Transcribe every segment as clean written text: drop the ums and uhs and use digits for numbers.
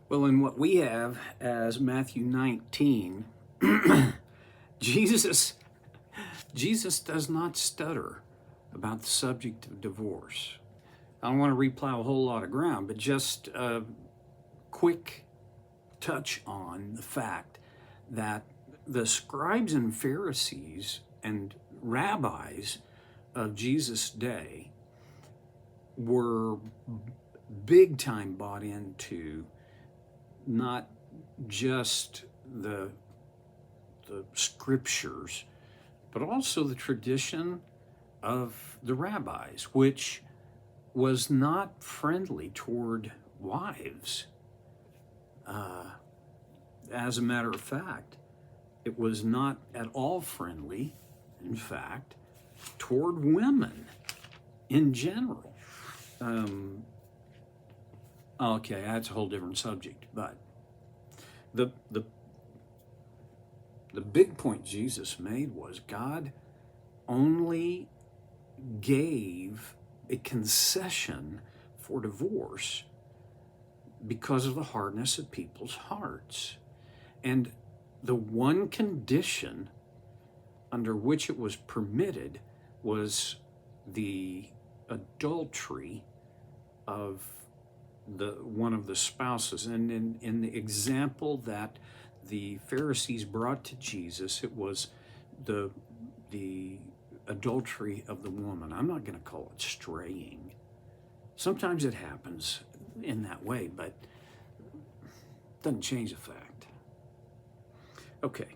Well, in what we have as Matthew 19, Jesus Jesus does not stutter about the subject of divorce. I don't want to replow a whole lot of ground, but just a quick touch on the fact that the scribes and Pharisees and rabbis of Jesus' day were big time bought into not just the scriptures, but also the tradition of the rabbis, which was not friendly toward wives. As a matter of fact, it was not at all friendly, in fact, toward women in general. Okay, that's a whole different subject, but the big point Jesus made was God only gave a concession for divorce because of the hardness of people's hearts. And the one condition under which it was permitted was the adultery of one of the spouses. And in the example that the Pharisees brought to Jesus, it was the adultery of the woman. I'm not going to call it straying. Sometimes it happens in that way, but it doesn't change the fact. Okay.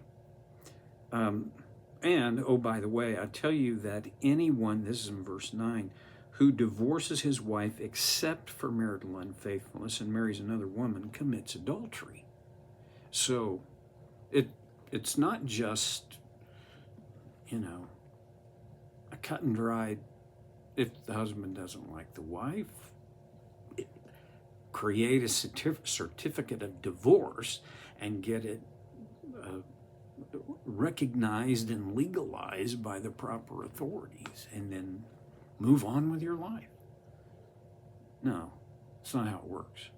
And, oh, by the way, I tell you that anyone, this is in verse 9, who divorces his wife except for marital unfaithfulness and marries another woman commits adultery. So it's not just, a cut and dried, if the husband doesn't like the wife, create a certificate of divorce and get it recognized and legalized by the proper authorities, and then move on with your life. No, that's not how it works.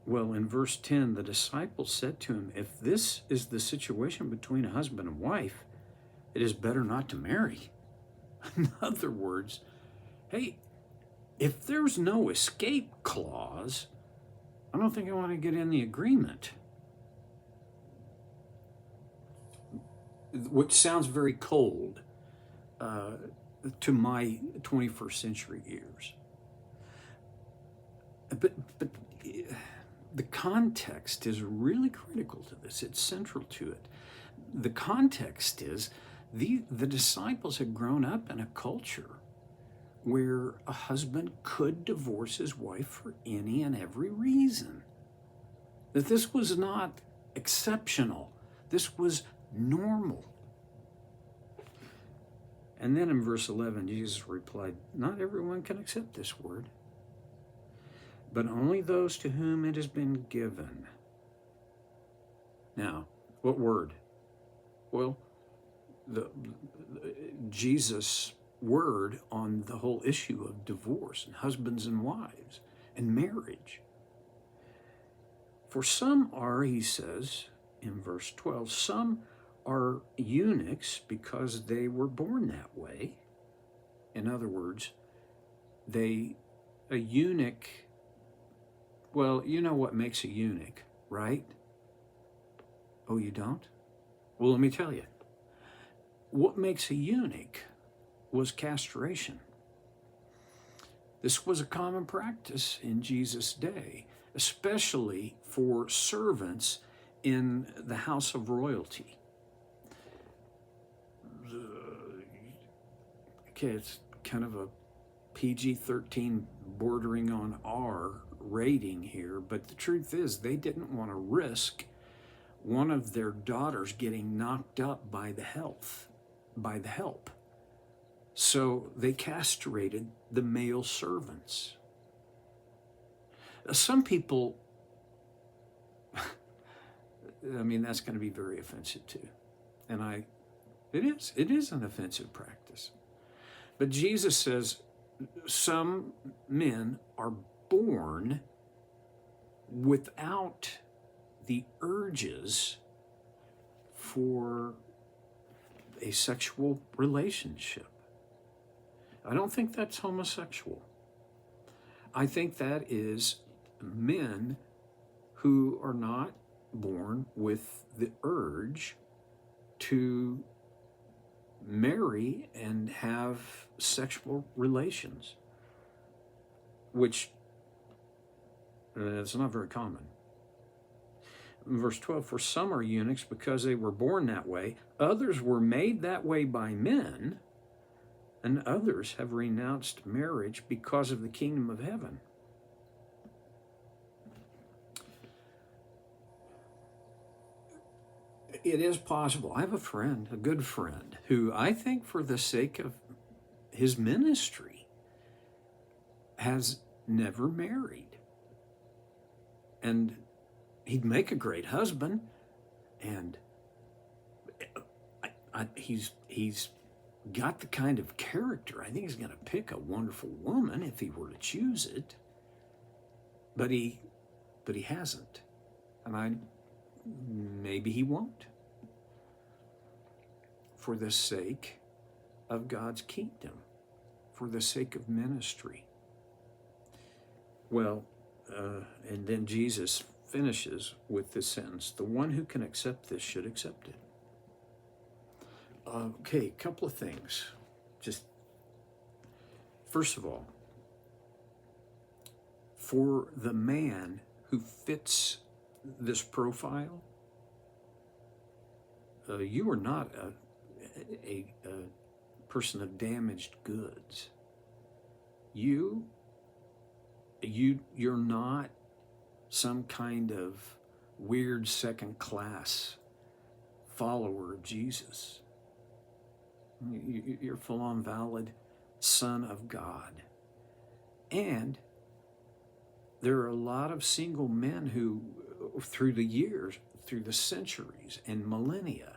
Well, in verse 10, the disciples said to him, if this is the situation between a husband and wife, it is better not to marry. In other words, hey, if there's no escape clause, I don't think I want to get in the agreement. Which sounds very cold to my 21st century ears. But the context is really critical to this. It's central to it. The context is the disciples had grown up in a culture where a husband could divorce his wife for any and every reason. That this was not exceptional. This was normal. And then in verse 11, Jesus replied, not everyone can accept this word, but only those to whom it has been given. Now, what word? Well, Jesus' word on the whole issue of divorce and husbands and wives and marriage. For some are, he says in verse 12, some are eunuchs because they were born that way. In other words, a eunuch, well, you know what makes a eunuch, right? Oh, you don't? Well, let me tell you. What makes a eunuch was castration. This was a common practice in Jesus' day, especially for servants in the house of royalty. Okay, it's kind of a PG-13 bordering on R rating here, but the truth is they didn't want to risk one of their daughters getting knocked up by the help. So they castrated the male servants. Some people, I mean, that's going to be very offensive too. And it is an offensive practice. But Jesus says some men are born without the urges for a sexual relationship. I don't think that's homosexual. I think that is men who are not born with the urge to marry and have sexual relations, which it's not very common. Verse 12, for some are eunuchs because they were born that way. Others were made that way by men, and others have renounced marriage because of the kingdom of heaven. It is possible. I have a friend, a good friend, who I think for the sake of his ministry has never married. And he'd make a great husband, and he's got the kind of character. I think he's going to pick a wonderful woman if he were to choose it, but he hasn't, and maybe he won't, for the sake of God's kingdom, for the sake of ministry. Well, and then Jesus finishes with this sentence: the one who can accept this should accept it. Okay, a couple of things. Just first of all, for the man who fits this profile, you are not a person of damaged goods. You're not some kind of weird second-class follower of Jesus. You're full-on valid son of God. And there are a lot of single men who, through the years, through the centuries and millennia,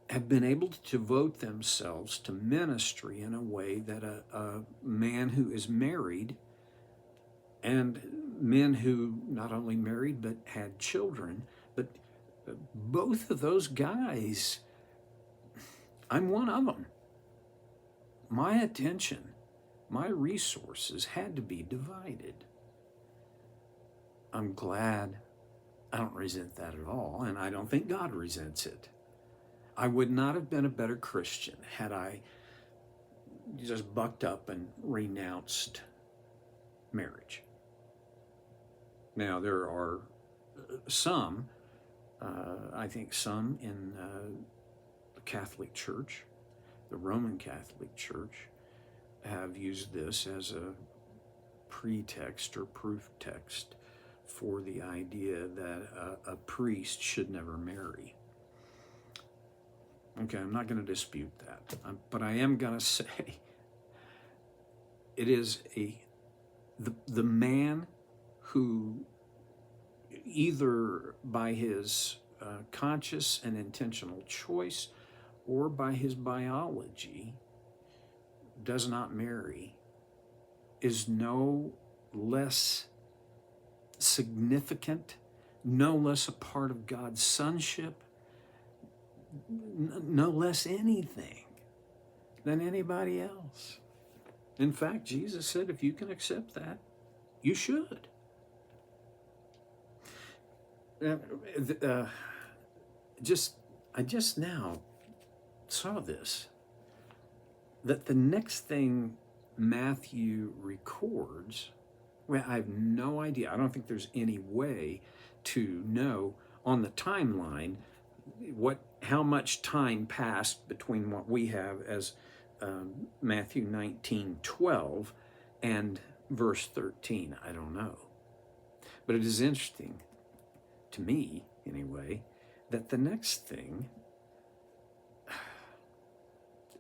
have been able to devote themselves to ministry in a way that a man who is married, and men who not only married but had children, but both of those guys, I'm one of them. My attention, my resources had to be divided. I'm glad. I don't resent that at all, and I don't think God resents it. I would not have been a better Christian had I just bucked up and renounced marriage. Now, there are some, I think some in the Catholic Church, the Roman Catholic Church, have used this as a pretext or proof text for the idea that a priest should never marry. Okay, I'm not going to dispute that, but I am going to say it is the man who, either by his conscious and intentional choice or by his biology, does not marry, is no less significant, no less a part of God's sonship, no less anything than anybody else. In fact, Jesus said, if you can accept that, you should. I just now saw this, that the next thing Matthew records, well, I have no idea. I don't think there's any way to know on the timeline how much time passed between what we have as Matthew 19:12 and verse 13. I don't know. But it is interesting, to me anyway, that the next thing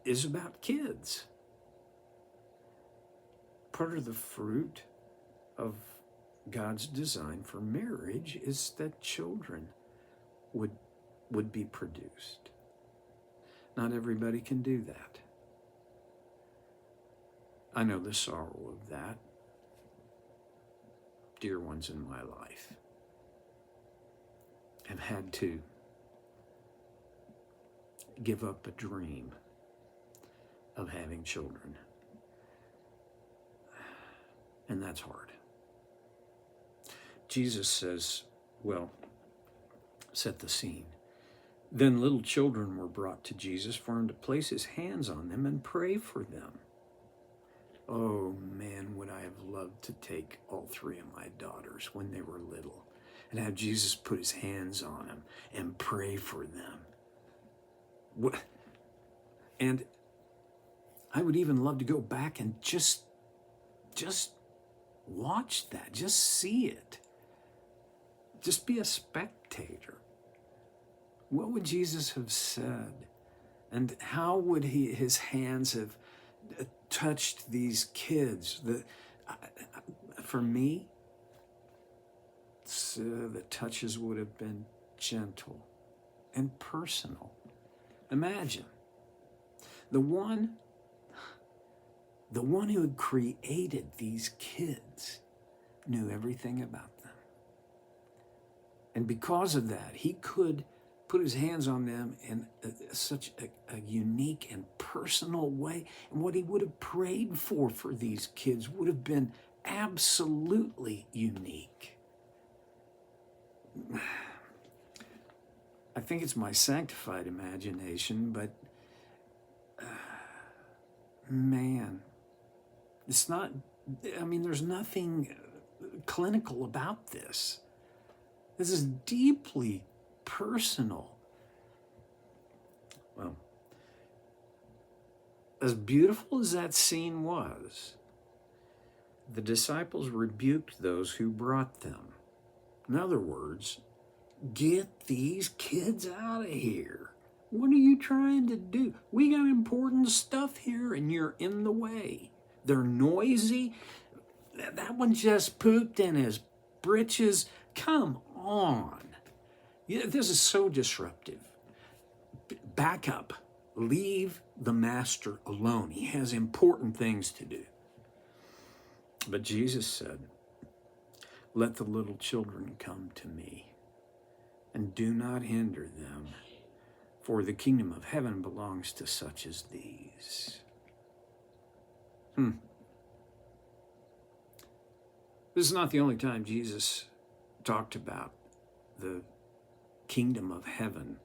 is about kids. Part of the fruit of God's design for marriage is that children would be produced. Not everybody can do that. I know the sorrow of that. dear ones in my life have had to give up a dream of having children. And that's hard. Jesus says, well, set the scene. Then little children were brought to Jesus for him to place his hands on them and pray for them. Oh man, would I have loved to take all three of my daughters when they were little and have Jesus put his hands on them and pray for them. And I would even love to go back and just watch that, just see it. Just be a spectator. What would Jesus have said? And how would his hands have touched these kids? For me, the touches would have been gentle and personal. Imagine the one who had created these kids knew everything about them. And because of that, he could put his hands on them in such a unique and personal way. And what he would have prayed for these kids would have been absolutely unique. I think it's my sanctified imagination, but man, it's not, there's nothing clinical about this. This is deeply personal. Well, as beautiful as that scene was, the disciples rebuked those who brought them. In other words, get these kids out of here. What are you trying to do? We got important stuff here and you're in the way. They're noisy. That one just pooped in his britches. Come on. Yeah, this is so disruptive. Back up. Leave the master alone. He has important things to do. But Jesus said, let the little children come to me, and do not hinder them, for the kingdom of heaven belongs to such as these. This is not the only time Jesus talked about the kingdom of heaven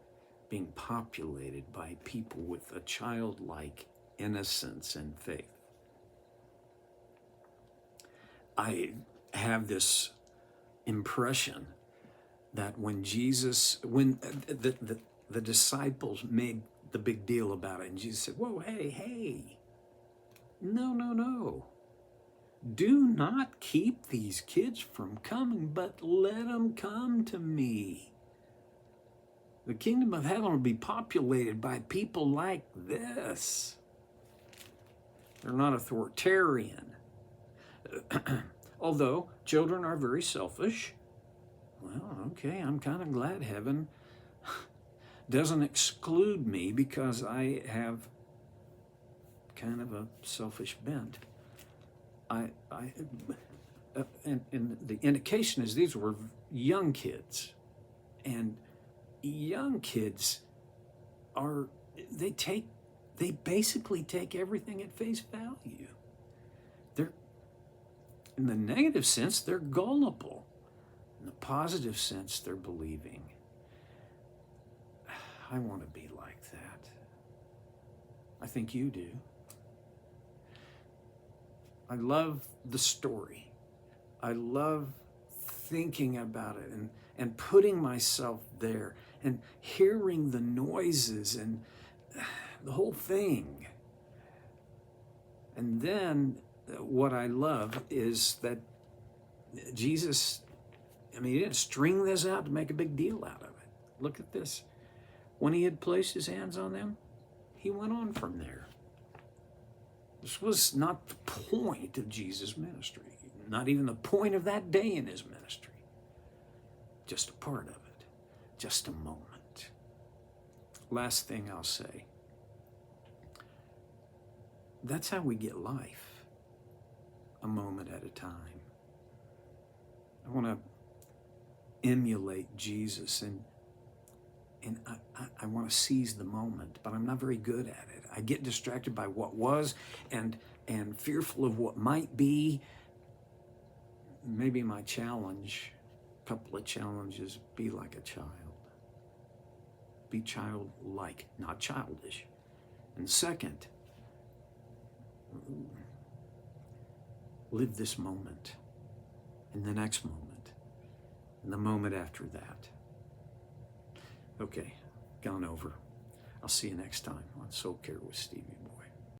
being populated by people with a childlike innocence and faith. I have this impression that when the disciples made the big deal about it, and Jesus said, whoa, hey, no. Do not keep these kids from coming, but let them come to me. The kingdom of heaven will be populated by people like this. They're not authoritarian. Although children are very selfish. Well, okay, I'm kind of glad heaven doesn't exclude me because I have kind of a selfish bent. And the indication is these were young kids, and young kids they basically take everything at face value. They're, in the negative sense, they're gullible. In the positive sense, they're believing. I want to be like that. I think you do. I love the story. I love thinking about it and putting myself there and hearing the noises and the whole thing. And then what I love is that Jesus, he didn't string this out to make a big deal out of it. Look at this. When he had placed his hands on them, he went on from there. This was not the point of Jesus' ministry, not even the point of that day in his ministry. Just a part of it, just a moment. Last thing I'll say. That's how we get life, a moment at a time. emulate Jesus, and I want to seize the moment, but I'm not very good at it. I get distracted by what was and fearful of what might be. Maybe my challenge, a couple of challenges, be like a child. Be childlike, not childish. And second, live this moment, and the next moment, and the moment after that. Okay, gone over. I'll see you next time on Soul Care with Stevie.